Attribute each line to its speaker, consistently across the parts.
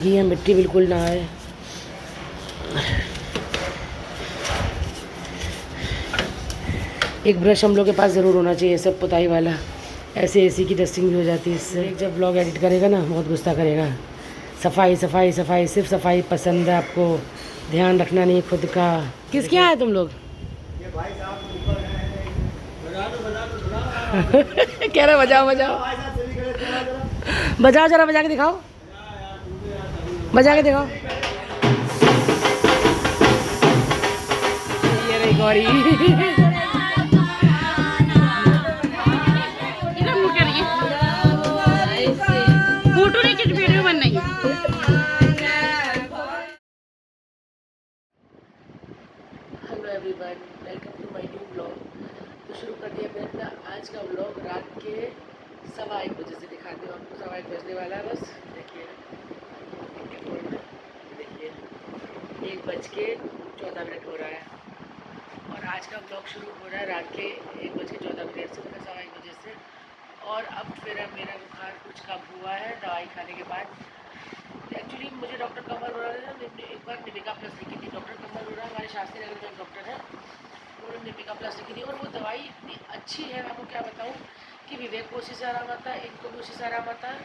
Speaker 1: ये मिट्टी बिल्कुल ना आए। एक ब्रश हम लोग के पास ज़रूर होना चाहिए, सब पुताई वाला। ऐसे एसी की डस्टिंग भी हो जाती है इससे। जब ब्लॉग एडिट करेगा ना बहुत गुस्सा करेगा। सफाई सफाई सफाई, सिर्फ सफाई पसंद है आपको, ध्यान रखना नहीं खुद का। किसके यहाँ है तुम लोग? कह रहे बजाओ बजाओ बजाओ, जरा बजा के दिखाओ, बजा के दिखाओ। ये रही गौरी।
Speaker 2: फोटो नहीं खींच, वीडियो बनना है।
Speaker 1: Hello everyone, welcome to my new blog. तो शुरू कर दिया मैंने अपना आज का ब्लॉग। रात के 1:15 बजे से दिखाती हूँ आपको। 1:15 बजने वाला है बस। देखिए 1:14 हो रहा है और आज का ब्लॉग शुरू हो रहा है रात के 1:14 से, मतलब 1:15 बजे से। और अब फिर मेरा बुखार कुछ कम हुआ है दवाई खाने के बाद। एक्चुअली मुझे डॉक्टर कमर हो रहा है ना, एक बार निमिका प्लस लिखी थी। डॉक्टर कमर हो रहा है, हमारे शास्त्री नगर में एक डॉक्टर है, उन्होंने निमिका प्लस लिखी थी। और वो दवाई इतनी अच्छी है, मैं आपको क्या बताऊँ, कि विवेक को उसी से आराम आता है, इनको भी उसी से आराम आता है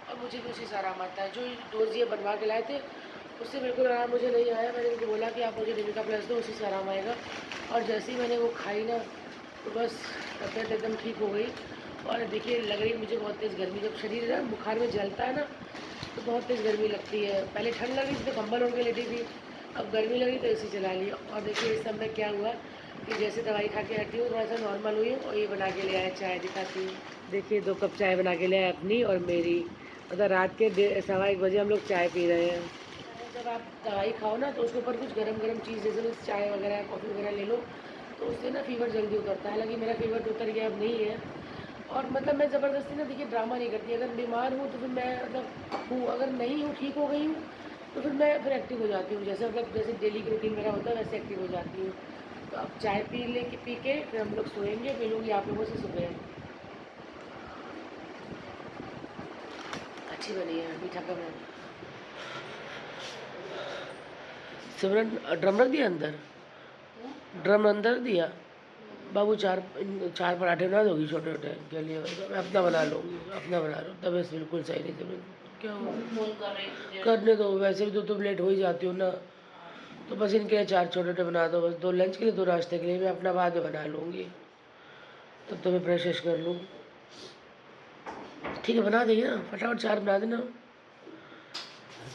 Speaker 1: और मुझे भी उसी से आराम आता है। जो डोज ये बनवा के लाए थे उससे बिल्कुल आराम मुझे नहीं आया। मैंने उनको बोला कि आप मुझे निमिका प्लस दो, उसी से आराम आएगा। और जैसे ही मैंने वो खाई ना तो बस तबीयत एकदम ठीक हो गई। और देखिए लग रही है मुझे बहुत तेज़ गर्मी। जब शरीर ना बुखार में जलता है ना तो बहुत तेज़ गर्मी लगती है। पहले ठंड लग रही थी तो कंबल ओढ़ के लेटी थी, अब गर्मी लगी तो एसी चला लिया। और देखिए इस समय क्या हुआ कि जैसे दवाई खा के हटी हूँ थोड़ा सा नॉर्मल हुई हूँ और ये बना के ले आया चाय, दिखाती हूँ। देखिए 2 कप चाय बना के ले आया अपनी और मेरी। मतलब रात के 1:15 बजे हम लोग चाय पी रहे हैं। जब आप दवाई खाओ ना तो उसके ऊपर कुछ गरम गरम चीज़ जैसे चाय वगैरह कॉफ़ी वगैरह ले लो तो उससे ना फीवर जल्दी उतरता है। हालांकि मेरा फीवर तो उतर गया, अब नहीं है। और मतलब मैं ज़बरदस्ती ना देखिए ड्रामा नहीं करती। अगर बीमार हूँ तो फिर मैं मतलब हूँ, अगर नहीं हूँ ठीक हो गई हूँ तो फिर मैं एक्टिव हो जाती हूँ। जैसे मतलब जैसे डेली की रूटीन मेरा होता है वैसे एक्टिव हो जाती हूँ। तो अब चाय पी के फिर हम लोग सोएंगे। मिलूँगी आप लोगों से सुबह। अच्छी बनी है, मीठा कम है। सिमरन ड्रम रख दिया अंदर, ड्रम अंदर दिया। बाबू चार पराठे बना दोगी छोटे छोटे के लिए? मैं अपना बना लूँगी, अपना बना लो। तबीयत बिल्कुल सही नहीं तबीयत। क्या हुआ? करने दो, वैसे भी तो तुम लेट हो ही जाती हो ना। तो बस इनके लिए 4 छोटे छोटे बना दो, बस 2 लंच के लिए 2 नाश्ते के लिए। मैं अपना बाद में बना लूँगी, तब तो मैं ब्रश कर लूँ। ठीक है बना देंगे ना, फटाफट 4 बना देना।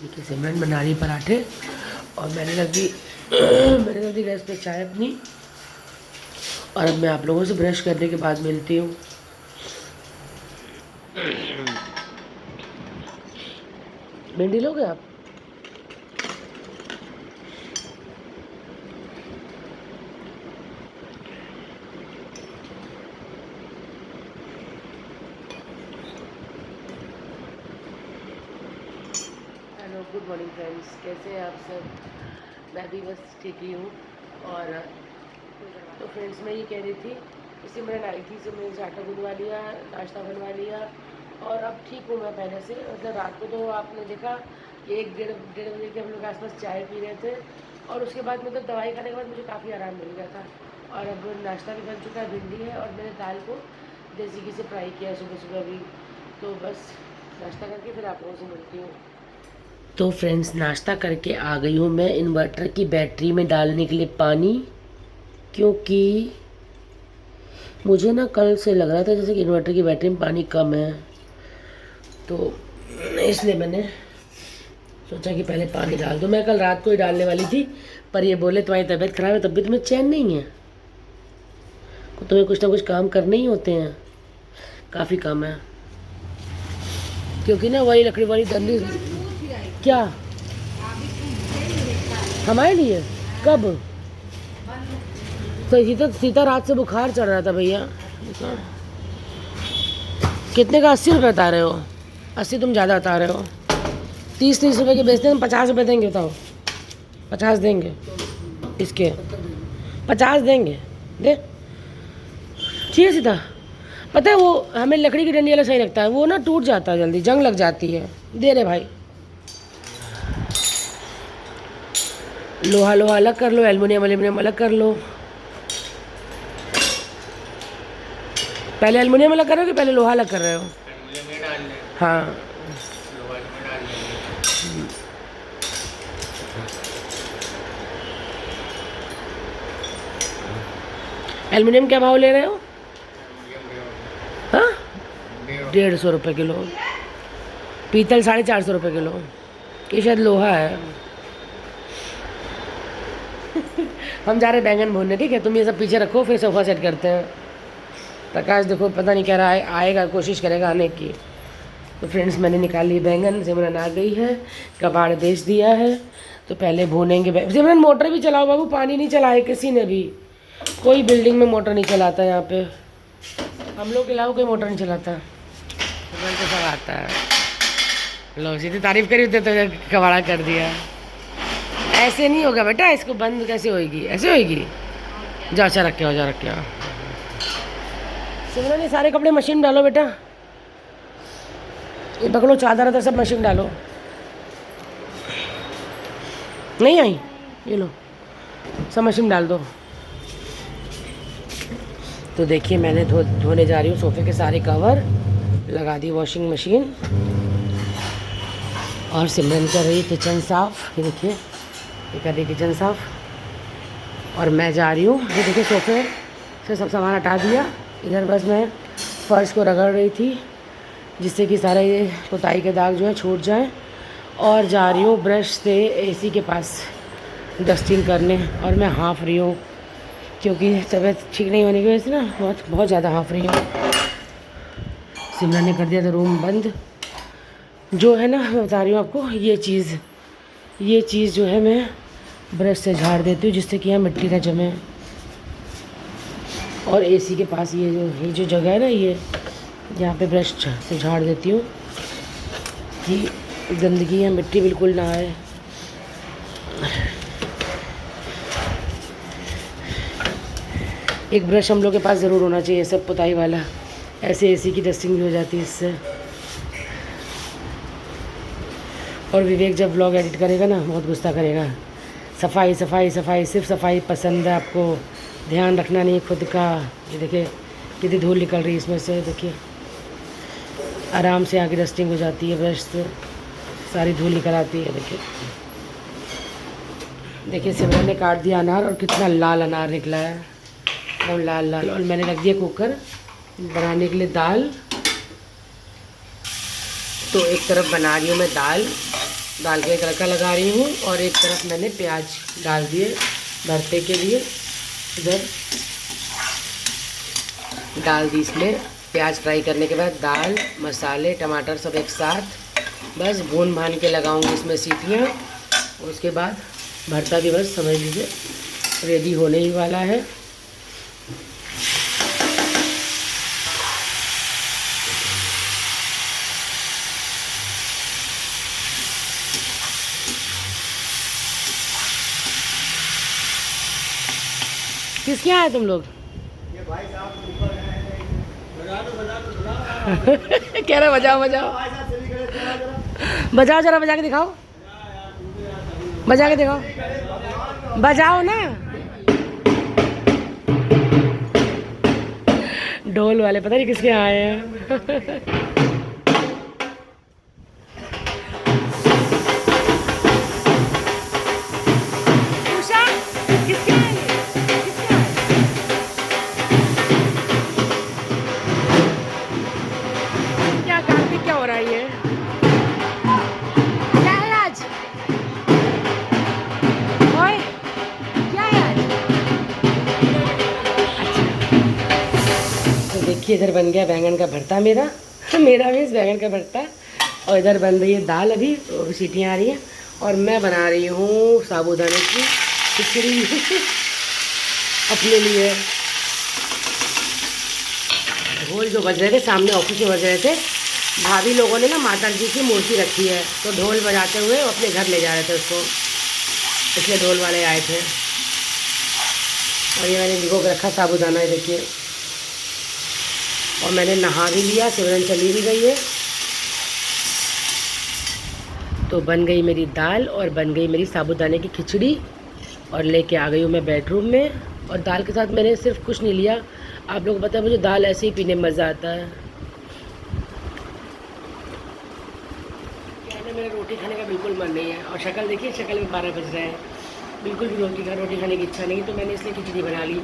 Speaker 1: देखिए सिमरन बना रही पराठे और मैंने रख दी गैस पे चाय अपनी। और अब मैं आप लोगों से ब्रश करने के बाद मिलती हूँ। भिंडी लोगे आप? हेलो गुड मॉर्निंग फ्रेंड्स, कैसे हैं आप सब? मैं भी बस ठीक ही हूँ। और तो फ्रेंड्स मैं ये कह रही थी कि सिमरन आई थी, सिमरन से आटा गुनवा लिया, नाश्ता बनवा लिया और अब ठीक हूँ मैं पहले से। मतलब रात को तो आपने देखा कि 1 डेढ़ बजे के हम लोग आसपास चाय पी रहे थे और उसके बाद मतलब दवाई खाने के बाद मुझे काफ़ी आराम मिल गया था। और अब नाश्ता भी बन चुका है, भिंडी है और मैंने दाल को देसी घी से फ्राई किया सुबह सुबह भी। तो बस नाश्ता करके फिर आप लोगों से मिलती हूँ। तो फ्रेंड्स नाश्ता करके आ गई हूँ मैं इन्वर्टर की बैटरी में डालने के लिए पानी, क्योंकि मुझे ना कल से लग रहा था जैसे कि इन्वर्टर की बैटरी में पानी कम है। तो इसलिए मैंने सोचा कि पहले पानी डाल दूँ। मैं कल रात को ही डालने वाली थी पर ये बोले तुम्हारी तबीयत ख़राब है, तब भी तुम्हें चैन नहीं है, तुम्हें कुछ ना कुछ काम करने ही होते हैं। काफ़ी काम है क्योंकि ना वही लकड़ी वाली डंडी। क्या हमारे लिए? कब? तो सीता रात से बुखार चढ़ रहा था भैया। कितने का? 80 रुपये बता रहे हो? 80 तुम ज़्यादा बता रहे हो। 30 रुपये के बेचते हैं, हम 50 रुपये देंगे। बताओ 50 देंगे इसके? 50 देंगे? दे ठीक है सीता। पता है वो हमें लकड़ी की डंडी वाला सही लगता है, वो ना टूट जाता है जल्दी, जंग लग जाती है। दे रहे भाई, लोहा लोहा अलग कर लो, एल्युमिनियम एल्युमिनियम अलग कर लो। पहले एल्युमिनियम अलग कर रहे हो कि पहले लोहा अलग कर रहे हो?
Speaker 3: एल्युमिनियम में डाल लें,
Speaker 1: हाँ,
Speaker 3: लोहा में डाल लेंगे।
Speaker 1: एल्युमिनियम क्या भाव ले रहे हो? हाँ,
Speaker 3: 150
Speaker 1: ₹150 किलो। पीतल 450 रुपये किलो। ये शायद लोहा है। हम जा रहे हैं बैंगन भूनने, ठीक है? तुम ये सब पीछे रखो, फिर सोफ़ा सेट करते हैं। प्रकाश देखो पता नहीं कह रहा है, आएगा, कोशिश करेगा आने की। तो फ्रेंड्स मैंने निकाल ली बैंगन, सिमरन आ गई है, कबाड़ बेच दिया है। तो पहले भूनेंगे। सिमरन मोटर भी चलाओ बाबू, पानी नहीं चलाए किसी ने भी। कोई बिल्डिंग में मोटर नहीं चलाता यहाँ पे, हम लोग के अलावा कोई मोटर नहीं चलाता। सिमरन को सब आता है। लो सीधी तारीफ करी होते तो कबाड़ा कर दिया। ऐसे नहीं होगा बेटा, इसको बंद कैसे होएगी? ऐसे होएगी। जाओ अच्छा रख के आओ, जाओ रख के आओ। सिमरन ये सारे कपड़े मशीन में डालो बेटा। ये पकड़ो चादर है तो सब मशीन डालो। नहीं आई, ये लो सब मशीन डाल दो। तो देखिए मैंने धोने जा रही हूँ सोफ़े के सारे कवर, लगा दी वॉशिंग मशीन। और सिमरन कर रही किचन साफ़। ये देखिए ये कर रही किचन साफ़। और मैं जा रही हूँ, ये देखिए सोफ़े से सब सामान हटा दिया। इधर बस मैं फ़र्श को रगड़ रही थी जिससे कि सारा ये पुताई के दाग जो है छूट जाए। और जा रही हूँ ब्रश से एसी के पास डस्टिंग करने। और मैं हाँफ रही हूँ क्योंकि तबीयत ठीक नहीं होने की वजह से ना बहुत ज़्यादा हाँफ रही हूँ। सिमरन ने कर दिया था रूम बंद। जो है ना मैं बता रही हूँ आपको, ये चीज़ जो है मैं ब्रश से झाड़ देती हूँ जिससे कि यहाँ मिट्टी ना जमे। और एसी के पास ये जो जगह है ना, ये यहाँ पे ब्रश से झाड़ देती हूँ कि गंदगी या मिट्टी बिल्कुल ना आए। एक ब्रश हम लोग के पास ज़रूर होना चाहिए सब पुताई वाला, ऐसे एसी की डस्टिंग भी हो जाती है इससे। और विवेक जब व्लॉग एडिट करेगा ना बहुत गुस्सा करेगा। सफाई सफाई सफाई, सिर्फ सफाई पसंद है आपको, ध्यान रखना नहीं खुद का। ये देखिए कितनी धूल निकल रही है इसमें से। देखिए आराम से आगे डस्टिंग हो जाती है, ब्रश से सारी धूल निकल आती है। देखिए सिमरन ने काट दिया अनार और कितना लाल अनार निकला है, एकदम लाल लाल। और मैंने रख दिया कुकर बनाने के लिए दाल। तो एक तरफ बना रही हूँ मैं दाल के तड़का लगा रही हूँ और एक तरफ मैंने प्याज डाल दिए भरते के लिए। इधर डाल दी इसमें प्याज फ्राई करने के बाद दाल मसाले टमाटर सब एक साथ बस भून भान के लगाऊंगी इसमें सीटियाँ। उसके बाद भरता भी बस समझ लीजिए रेडी होने ही वाला है। किसके यहाँ है तुम लोग?
Speaker 3: ये भाई साहब ऊपर हैं,
Speaker 1: कह रहे बजाओ बजाओ बजाओ, जरा बजा के दिखाओ, बजा के दिखाओ, बजाओ ना। ढोल वाले पता नहीं किसके आए हैं। क्या हो रहा है ये? क्या है आज? ओए क्या है आज? अच्छा तो देखिए इधर बन गया बैंगन का भरता मेरा भी इस बैंगन का भरता। और इधर बन रही है दाल, अभी सीटियाँ आ रही हैं। और मैं बना रही हूँ साबूदाने की खिचड़ी अपने लिए। ढोल जो बज रहे थे सामने ऑफिस में बज रहे थे, भाभी लोगों ने ना माता जी की मूर्ति रखी है तो ढोल बजाते हुए अपने घर ले जा रहे थे उसको, इसलिए ढोल वाले आए थे। और ये मैंने भिगो के रखा साबूदाना है देखिए। और मैंने नहा भी लिया, सिमरन चली भी गई है। तो बन गई मेरी दाल और बन गई मेरी साबूदाने की खिचड़ी। और लेके आ गई हूँ मैं बेडरूम में। और दाल के साथ मैंने सिर्फ कुछ नहीं लिया, आप लोगों को पता है मुझे दाल ऐसे ही पीने में मज़ा आता है। क्या है ना, मेरा रोटी खाने का बिल्कुल मन नहीं है, और शक्ल देखिए, शक्ल में 12 बज रहे हैं, बिल्कुल भी रोटी खाने की इच्छा नहीं, तो मैंने इसलिए खिचड़ी बना ली।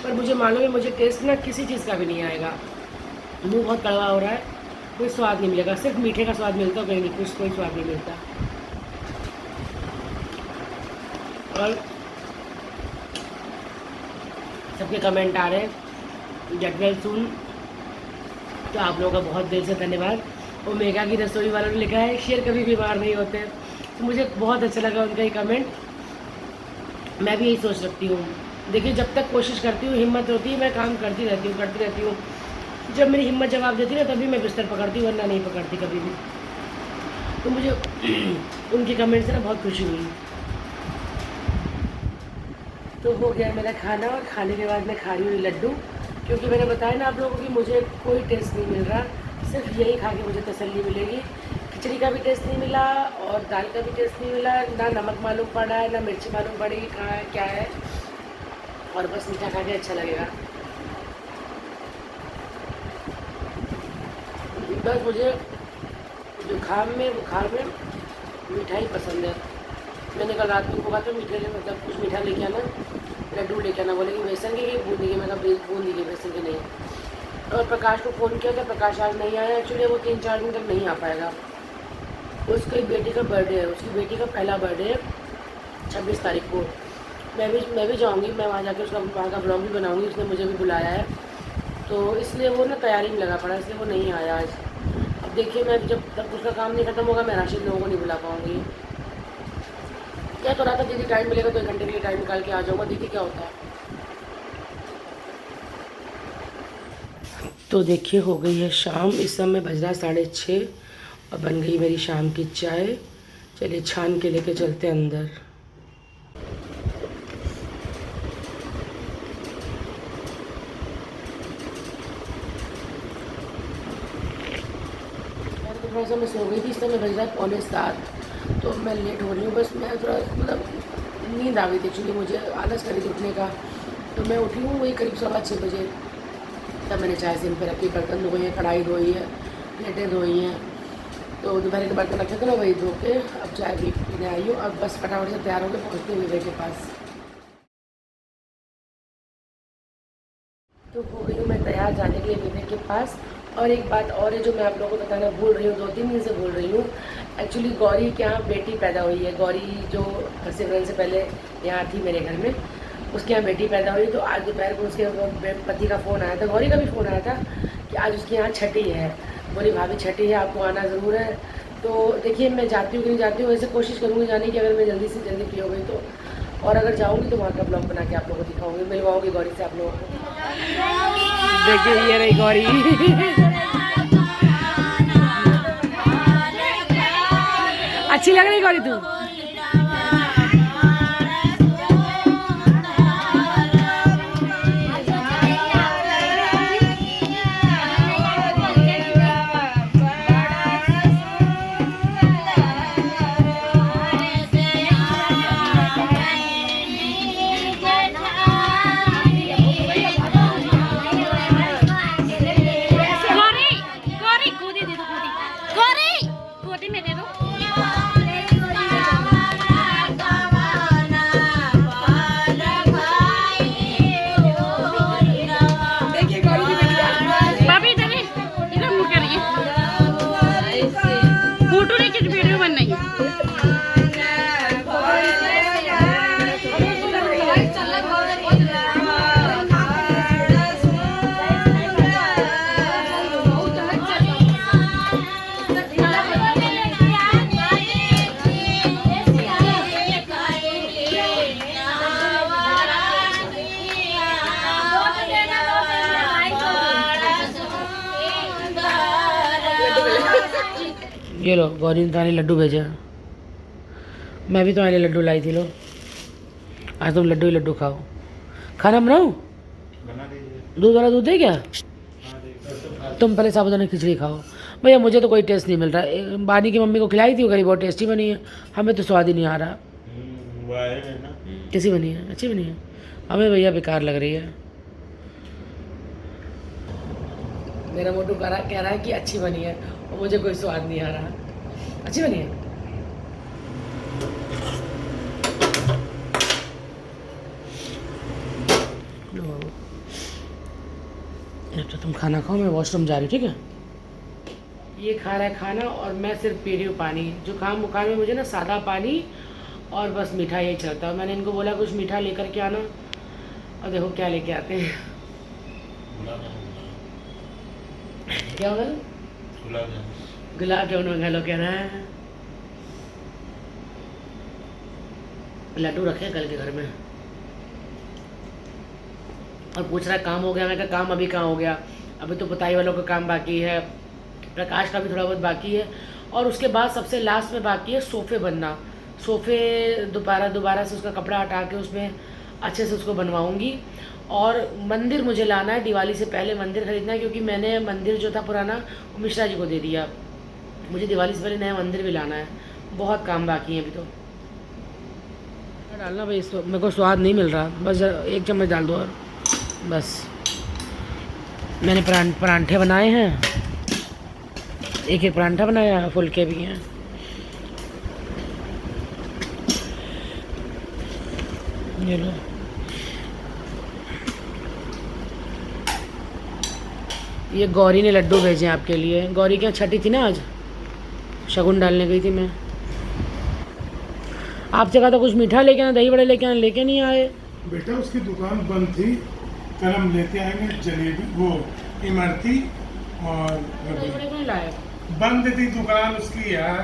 Speaker 1: पर मुझे मालूम है मुझे टेस्ट ना किसी चीज़ का भी नहीं आएगा, मुँह बहुत कड़वा हो रहा है, कोई स्वाद नहीं मिलेगा, सिर्फ मीठे का स्वाद मिलता है, कहीं नहीं कुछ कोई स्वाद नहीं मिलता। और सबके कमेंट आ रहे हैं गेट वेल सून, तो आप लोगों का बहुत दिल से धन्यवाद। ओमेगा की रसोई वालों ने लिखा है शेर कभी बीमार नहीं होते, तो मुझे बहुत अच्छा लगा उनका ये कमेंट। मैं भी यही सोच रखती हूँ, देखिए जब तक कोशिश करती हूँ, हिम्मत होती है, मैं काम करती रहती हूँ। जब मेरी हिम्मत जवाब देती है ना, तभी मैं बिस्तर पकड़ती हूँ, वरना नहीं पकड़ती कभी भी। तो मुझे उनके कमेंट से ना बहुत खुशी हुई। तो हो गया मेरा खाना, और खाने के बाद मैं खा रही हूँ लड्डू, क्योंकि मैंने बताया ना आप लोगों को कि मुझे कोई टेस्ट नहीं मिल रहा, सिर्फ यही खा के मुझे तसल्ली मिलेगी। खिचड़ी का भी टेस्ट नहीं मिला और दाल का भी टेस्ट नहीं मिला, ना नमक मालूम पड़ा है, ना मिर्ची मालूम पड़ेगी कहाँ है क्या है, और बस मीठा खा के अच्छा लगेगा। बस मुझे जुकाम में बुखार में मिठाई पसंद है। मैंने कल रात को कहा था मीठे मतलब कुछ मीठा लेके आना, लड्डू लेके आना, बोले कि बेसन की बूंदी की, मैंने बूंदी की बेसन की नहीं। और प्रकाश को फ़ोन किया था, प्रकाश आज नहीं आया, एक्चुअली वो 3-4 दिन तक नहीं आ पाएगा, उसकी बेटी का बर्थडे है, उसकी बेटी का पहला बर्थडे है 26 तारीख को। मैं भी जाऊँगी, मैं वहाँ जाकर उसका वहाँ का ब्लॉग भी बनाऊँगी, उसने मुझे भी बुलाया है, तो इसलिए वो ना तैयारी में लगा पड़ा, इसलिए वो नहीं आया आज। अब देखिए मैं जब तक उसका काम नहीं खत्म होगा, मैं राशिद लोगों को नहीं बुला पाऊँगी। क्या तो रहा था दीदी टाइम मिलेगा तो 1 घंटे के लिए टाइम निकाल के आ जाऊँगा, देखिए क्या होता है। तो देखिए हो गई है शाम, इस समय बज रहा है 6:30 और बन गई मेरी शाम की चाय। चलिए छान के लेके चलते हैं अंदर। थोड़ा सा मैं सो गई थी, इस समय बज रहा है 6:45, तो मैं लेट हो रही हूँ। बस मैं थोड़ा मतलब नींद आ गई थी, एक्चुअली मुझे आलस करी थी उठने का, तो मैं उठी हूँ वही करीब 6:15 बजे। तब मैंने चाय सिम पे रखी, बर्तन धोए हैं, कढ़ाई धोई है, प्लेटें धोई हैं, तो दोपहर के बर्तन रखे थे ना वही धो के अब चाय भी पीने आई हूँ। अब बस फटाफट से तैयार होकर पहुँचती हूँ विवेक के पास। तो हो गई हूँ मैं तैयार जाने के लिए विवेक के पास। और एक बात और है जो मैं आप लोगों को बताना भूल रही हूँ, 2-3 दिन से भूल रही हूँ। एक्चुअली गौरी के यहाँ बेटी पैदा हुई है, गौरी जो सिमरन से पहले यहाँ थी मेरे घर में, उसके यहाँ बेटी पैदा हुई। तो आज दोपहर को उसके पति का फ़ोन आया था, गौरी का भी फ़ोन आया था कि आज उसके यहाँ छठी है। बोली भाभी छठी है, आपको आना ज़रूर है। तो देखिए मैं जाती हूँ कि नहीं जाती हूँ, वैसे कोशिश करूँगी जाने की, अगर मैं जल्दी से जल्दी फ्री हो गई तो। और अगर जाऊँगी तो वहाँ का ब्लॉग बना के आप लोगों को दिखाऊँगी, मिलवाऊँगी गौरी से आप लोगों को। देखिए ये रही गौरी। अच्छी लग रही गौरी तू? ये लो गौरी ने तुम्हारे लड्डू भेजा, मैं भी तुम्हारे लड्डू लाई थी। लो आज तुम लड्डू ही लड्डू खाओ। खाना बनाऊँ? दूध वाला दूध है क्या? तुम पहले साबुदाना खिचड़ी खाओ। भैया मुझे तो कोई टेस्ट नहीं मिल रहा है, बानी की मम्मी को खिलाई थी, वो कहीं बहुत टेस्टी बनी है, हमें तो स्वाद ही नहीं आ रहा।
Speaker 4: वो आएगा ना।
Speaker 1: कैसी बनी है? अच्छी बनी है? हमें भैया बेकार लग रही है। मेरा मोटू कह रहा है कि अच्छी बनी है और मुझे कोई स्वाद नहीं आ रहा। अच्छी बनी है? तो तुम खाना खाओ, मैं वॉशरूम जा रही हूँ, ठीक है? ये खा रहा है खाना और मैं सिर्फ पी रही हूँ पानी। जुकाम बुखार में मुझे ना सादा पानी और बस मीठा यही चलता है। मैंने इनको बोला कुछ मीठा लेकर के आना और देखो क्या लेके आते हैं। क्या होगा? गुलाब जामुन मंगा लो कह रहा है। लड्डू रखे कल के घर में और पूछ रहा है काम हो गया। मैं कहा काम अभी कहाँ हो गया, अभी तो पुताई वालों का काम बाकी है, प्रकाश का भी थोड़ा बहुत बाकी है और उसके बाद सबसे लास्ट में बाकी है सोफ़े बनना। सोफ़े दोबारा से उसका कपड़ा हटा के उसमें अच्छे से उसको बनवाऊँगी। और मंदिर मुझे लाना है, दिवाली से पहले मंदिर ख़रीदना है क्योंकि मैंने मंदिर जो था पुराना वो मिश्रा जी को दे दिया। मुझे दिवाली से पहले नया मंदिर भी लाना है, बहुत काम बाकी है अभी तो। डालना भाई, मेरे को स्वाद नहीं मिल रहा, बस एक चम्मच डाल दो और बस। मैंने परांठे बनाए हैं, एक परांठा बनाया, फुलके भी हैं। ये लो, ये गौरी ने लड्डू भेजे हैं आपके लिए। गौरी क्या छठी थी ना आज, शगुन डालने गई थी मैं। आपसे कहा था कुछ मीठा लेके आना, दही बड़े लेके आना, लेके नहीं आए।
Speaker 4: बेटा उसकी दुकान बंद थी, कल हम लेते आएंगे जलेबी, वो इमरती और
Speaker 1: दही बड़े क्यों लाए?
Speaker 4: बंद थी दुकान उसकी यार।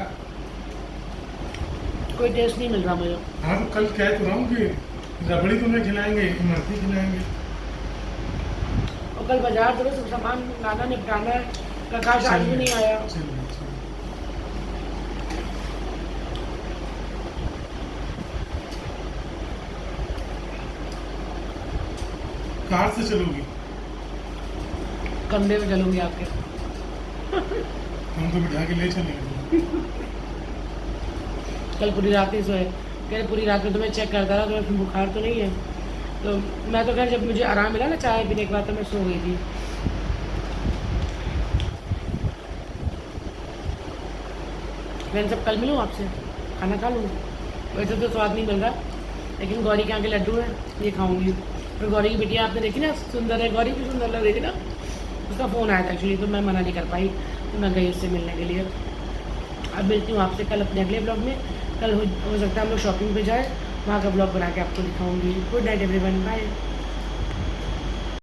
Speaker 1: कोई टेस्ट नहीं मिल रहा मुझे।
Speaker 4: हाँ तो कल कह तो रहा हूँ कि रबड़ी तुम्हें खिलाएंगे, इमरती खिलाएंगे।
Speaker 1: और कल बाजार चलो, सब सामान लाना निपटाना है। प्रकाश आज भी नहीं आया।
Speaker 4: कार से चलोगी?
Speaker 1: कंधे में चलूंगी आपके।
Speaker 4: हम तो बिठा के ले चलेंगे।
Speaker 1: कल पूरी रात ही सोए, कह रहे पूरी रात में तुम्हें चेक करता रहा, तुम्हें बुखार तो नहीं है। तो मैं तो खैर जब मुझे आराम मिला ना चाय पीने के बाद तो मैं सो गई थी। मैं सब कल मिलूँ आपसे, खाना खा लूँ। वैसे तो स्वाद नहीं मिल रहा, लेकिन गौरी के यहाँ के लड्डू हैं, ये खाऊंगी। फिर गौरी की बिटिया आपने देखी ना, सुंदर है, गौरी भी सुंदर लग रही थी ना। उसका फ़ोन आया था एक्चुअली, तो मैं मना नहीं कर पाई, तो मैं गई उससे मिलने के लिए। अब मिलती हूँ आपसे कल अपने अगले ब्लॉग में। कल हो सकता है हम लोग शॉपिंग पे जाए, वहाँ का ब्लॉग बना के आपको दिखाऊंगी। Good night everyone, bye.